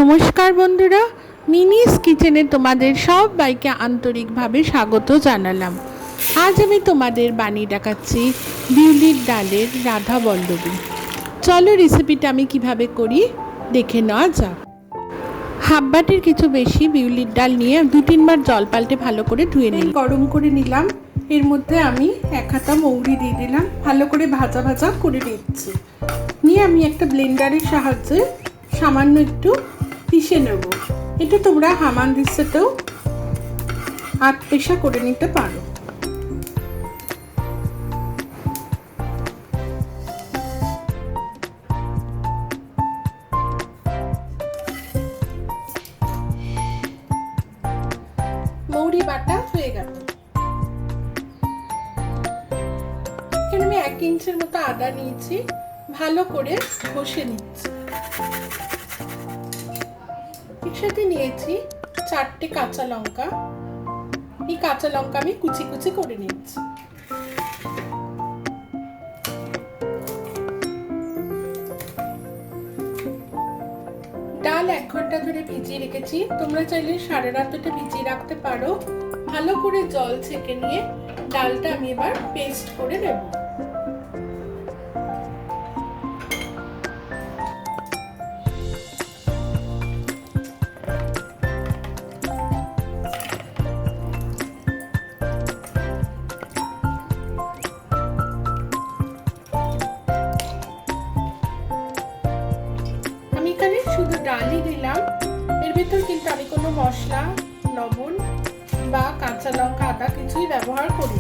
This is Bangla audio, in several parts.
নমস্কার বন্ধুরা, মিনিস কিচেনে তোমাদের সবাইকে আন্তরিকভাবে স্বাগত জানালাম। আজ আমি তোমাদের বানিয়ে দেখাচ্ছি বিউলির ডালের রাধাবল্লভী। চলো রেসিপিটা আমি কিভাবে করি দেখে নেওয়া যাক। হাফ বাটির কিছু বেশি বিউলির ডাল নিয়ে 2-3 বার জল পাল্টে ভালো করে ধুয়ে নিই। গরম করে নিলাম। এর মধ্যে আমি 1 হাতা মৌরি দিয়ে দিলাম, ভালো করে ভাজা ভাজা করে নিচ্ছি। নিয়ে আমি একটা ব্লেন্ডারের সাহায্যে সামান্য একটু পিষে নেব। এটা তোমরা হামানদিস্তাতেও আধ পেশা করে নিতে পারো। মৌরি বাটা হয়ে গেল। এখানে আমি 1 ইঞ্চের মতো আদা নিয়েছি, ভালো করে ঘষে নিচ্ছি। এর সাথে নিয়েছি 4টে কাঁচা লঙ্কা। এই কাঁচা লঙ্কা আমি কুচি কুচি করে নিচ্ছি। ডাল 1 ঘন্টা ধরে ভিজিয়ে রেখেছি, তোমরা চাইলে সারা রাত এটা ভিজিয়ে রাখতে পারো। ভালো করে জল ছেঁকে নিয়ে ডালটা আমি এবার পেস্ট করে নেব। এখানে শুধু ডালই দিলাম, এর ভিতর কিন্তু আমি কোনো মশলা, লবণ বা কাঁচা লঙ্কা, আদা কিছুই ব্যবহার করি।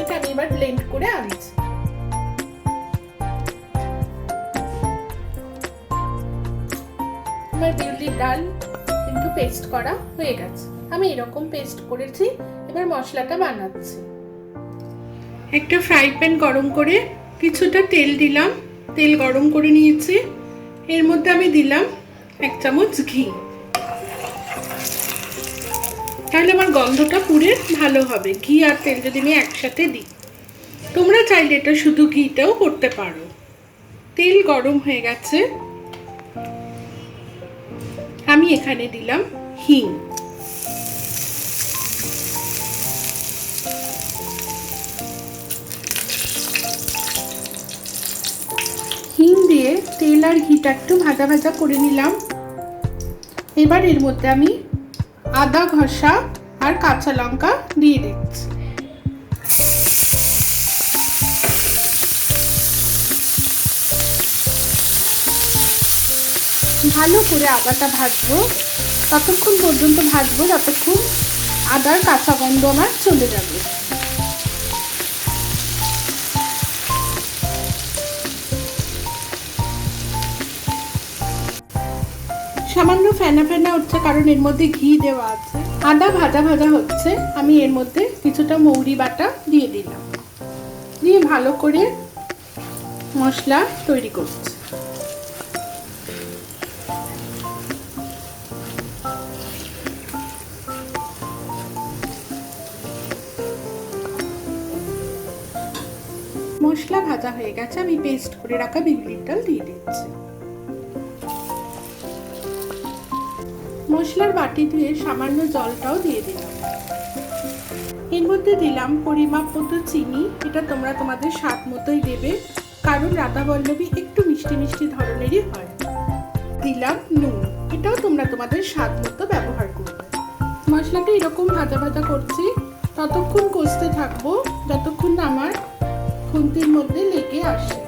এটা আমি এবার ব্লেন্ড করে আনছি। আমার বিউলির ডাল কিন্তু পেস্ট করা হয়ে গেছে। আমি এরকম পেস্ট করেছি। এবার মশলাটা বানাচ্ছি। একটা ফ্রাই প্যান গরম করে কিছুটা তেল দিলাম। তেল গরম করে নিয়েছি। এর মধ্যে আমি দিলাম 1 চামচ ঘি। তাহলে আমার গন্ধটা পুরো ভালো হবে। ঘি আর তেল যদি আমি একসাথে দিই, তোমরা চাইলে এটা শুধু ঘিটাও করতে পারো। তেল গরম হয়ে গেছে, আমি এখানে দিলাম হিং। হিং দিয়ে তেল আর ঘিটা একটু ভাজা ভাজা করে নিলাম। এবার এর মধ্যে আমি আদা ঘষা আর কাঁচা লঙ্কা দিয়ে দিচ্ছি। ভালো করে আদাটা ভাজবো, ততক্ষণ পর্যন্ত ভাজবো যতক্ষণ আদার কাঁচা গন্ধ আমার চলে যাবে। সামান্য ফেনা ফেনা হচ্ছে, কারণ এর মধ্যে ঘি দেওয়া আছে। আদা ভাজা ভাজা হচ্ছে, আমি এর মধ্যে কিছুটা মৌরি বাটা দিয়ে দিলাম। দিয়ে ভালো করে মশলা তৈরি করছি। মশলা ভাজা হয়ে গেছে, আমি পেস্ট করে রাখা বিউলির ডাল দিয়ে দিচ্ছি। মশলার বাটি ধুয়ে সামান্য জলটাও দিয়ে দিলাম। এর মধ্যে দিলাম পরিমাপ মতো চিনি। এটা তোমরা তোমাদের স্বাদ মতোই দেবে, কারণ রাধাবল্লভী একটু মিষ্টি মিষ্টি ধরনেরই হয়। দিলাম নুন, এটাও তোমরা তোমাদের স্বাদ মতো ব্যবহার করবে। মশলাটা এরকম ভাজা ভাজা করছি, ততক্ষণ কষতে থাকবো যতক্ষণ না আমার খুন্তির মধ্যে লেগে আসে।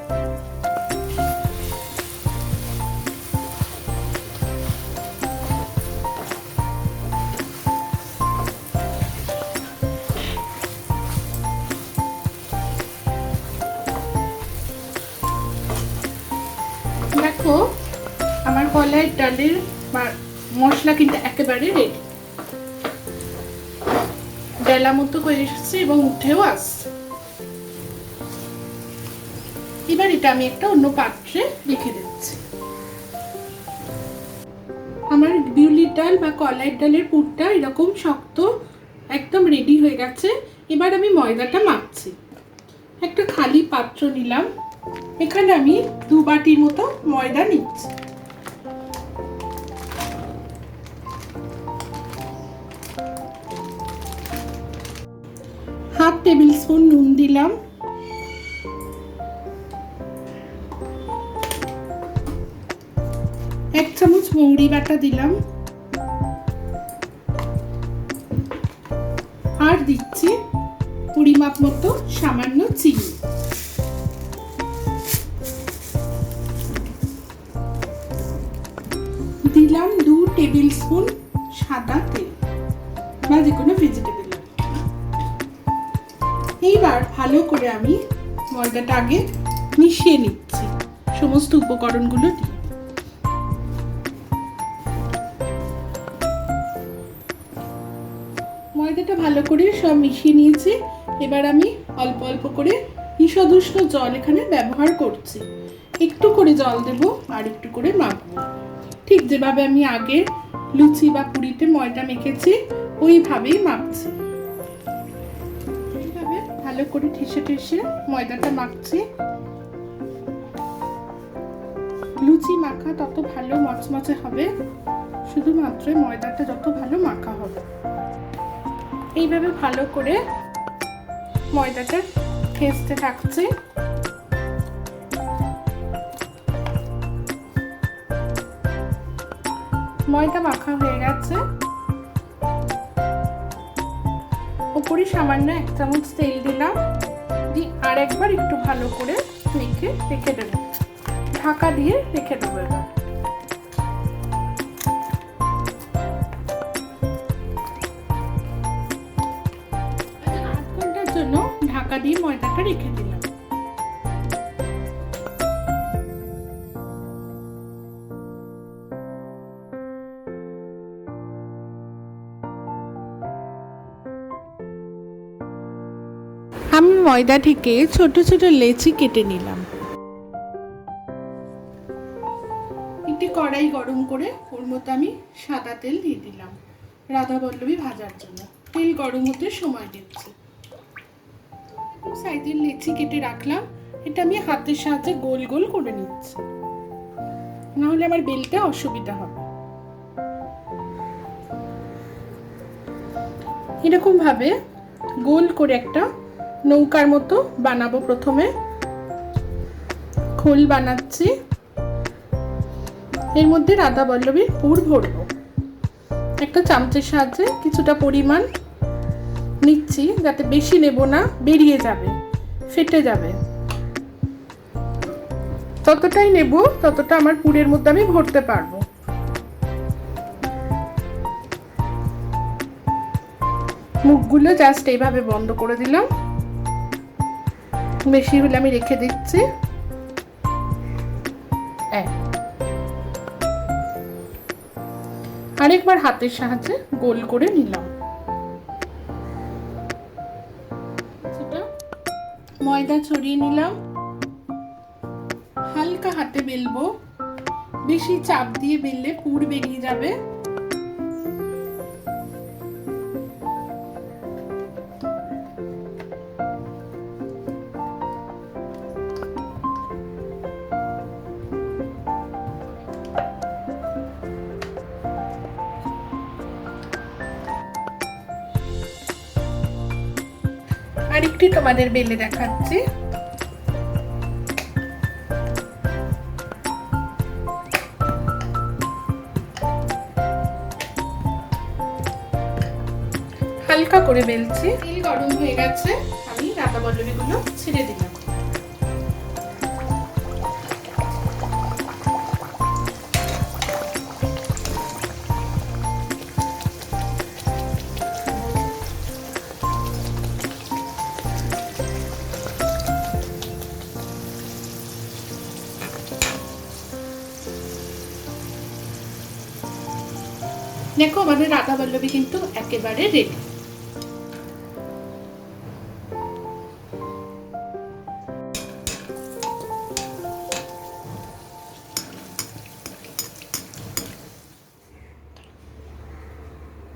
দেখো আমার কলাইয়ের ডালের মশলা কিন্তু একেবারে রেডি। ডেলা মতো করে এসেছে এবং উঠেও আসছে। এবার এটা আমি একটা অন্য পাত্রে রেখে দিচ্ছি। আমার বিউলির ডাল বা কলাইয়ের ডালের পুরটা এরকম শক্ত একদম রেডি হয়ে গেছে। এবার আমি ময়দাটা মাখছি। একটা খালি পাত্র নিলাম, এখানে আমি 2 বাটির মতো ময়দা নিচ্ছি। হাফ টেবিল স্পুন নুন দিলাম, এক চামচ মৌরি বাটা দিলাম, আর দিচ্ছি পরিমাপ মতো সামান্য চিনি। দিলাম 2 টেবিল স্পুন সাদা তেল বা যে কোনো ভেজিটেবল। এইবার ভালো করে আমি ময়দাটা আগে মিশিয়ে নিচ্ছি সমস্ত উপকরণগুলো দিয়ে। ময়দাটা ভালো করে সব মিশিয়ে নিয়েছি। এবার আমি অল্প অল্প করে ঈষদ উষ্ণ জল এখানে ব্যবহার করছি। একটু করে জল দেব আর একটু করে মাখবো, ঠিক যেভাবে আমি আগে লুচি বা পুরিতে ময়দা মেখেছি ওইভাবেই মাখছি। এইভাবে ভালো করে ঠেসে ঠেসে ময়দাটা মাখছি। লুচি মাখা তত ভালো মচমচে হবে, শুধুমাত্র ময়দাটা যত ভালো মাখা হবে। এইভাবে ভালো করে ময়দাটা ঠেসতে থাকছে। ময়দা মাখা হয়ে গেছে। উপরে সামান্য 1 চামচ তেল দিলাম, দিয়ে আর একবার একটু ভালো করে মেখে রেখে দেব। ঢাকা দিয়ে রেখে দেবো। এবার আধ ঘন্টার জন্য ঢাকা দিয়ে ময়দাটা রেখে দিলাম। আমি ময়দা থেকে ছোট ছোট লেচি কেটে নিলাম। একটি কড়াই গরম করে ওর মধ্যে আমি সাদা তেল দিয়ে দিলাম রাধাবল্লভী ভাজার জন্য। তেল গরম হতে সময় দিচ্ছি। সাইজের লেচি কেটে রাখলাম। এটা আমি হাতের সাহায্যে গোল গোল করে নিচ্ছি, নাহলে আমার বেলতে অসুবিধা হবে। এরকম ভাবে গোল করে একটা নৌকার মতো বানাবো। প্রথমে খোল বানাচ্ছি, এর মধ্যে রাধাবল্লভীর পুর ভরবো। একটা চামচের সাহায্যে কিছুটা পরিমাণ নিচ্ছি, যাতে বেশি নেব না, বেরিয়ে যাবে, ফেটে যাবে। ততটাই নেব ততটা আমার পুরের মধ্যে আমি ভরতে পারবো। মুখগুলো জাস্ট এইভাবে বন্ধ করে দিলাম। বেশি হলে আমি রেখে দিচ্ছি। আরেকবার হাতের সাহায্যে গোল করে নিলাম। ময়দা ছড়িয়ে নিলাম। হালকা হাতে বেলবো, বেশি চাপ দিয়ে বেললে পুর বেরিয়ে যাবে। আরেকটি তোমাদের বেলে দেখাচ্ছি। হালকা করে বেলছি। তেল গরম হয়ে গেছে, আমি রাধাবল্লভী গুলো ছেড়ে দিলাম। দেখো আমাদের রাধাবল্লভী কিন্তু একেবারে রেডি।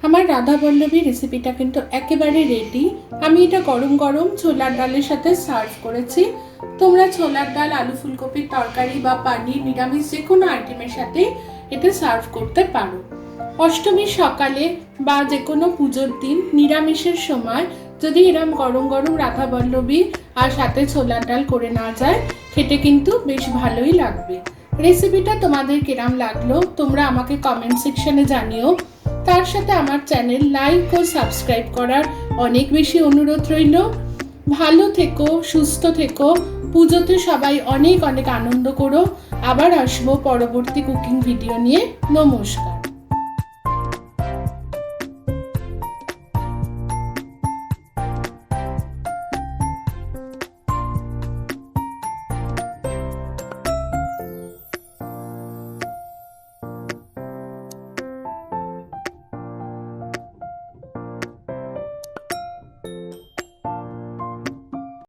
আমার রাধাবল্লভী রেসিপিটা কিন্তু একেবারে রেডি। আমি এটা গরম গরম ছোলার ডালের সাথে সার্ভ করেছি। তোমরা ছোলার ডাল, আলু ফুলকপির তরকারি বা পানির, নিরামিষ যে কোনো আইটেমের সাথে এটা সার্ভ করতে পারো। অষ্টমীর সকালে বা যে কোনো পুজোর দিন নিরামিষের সময় যদি এরম গরম গরম রাধাবল্লভী আর সাথে ছোলার ডাল করে না যায়, খেতে কিন্তু বেশ ভালোই লাগবে। রেসিপিটা তোমাদের কিরম লাগলো তোমরা আমাকে কমেন্ট সেকশনে জানিও। তার সাথে আমার চ্যানেল লাইক ও সাবস্ক্রাইব করার অনেক বেশি অনুরোধ রইল। ভালো থেকো, সুস্থ থেকো, পুজোতে সবাই অনেক অনেক আনন্দ করো। আবার আসবো পরবর্তী কুকিং ভিডিও নিয়ে। নমস্কার।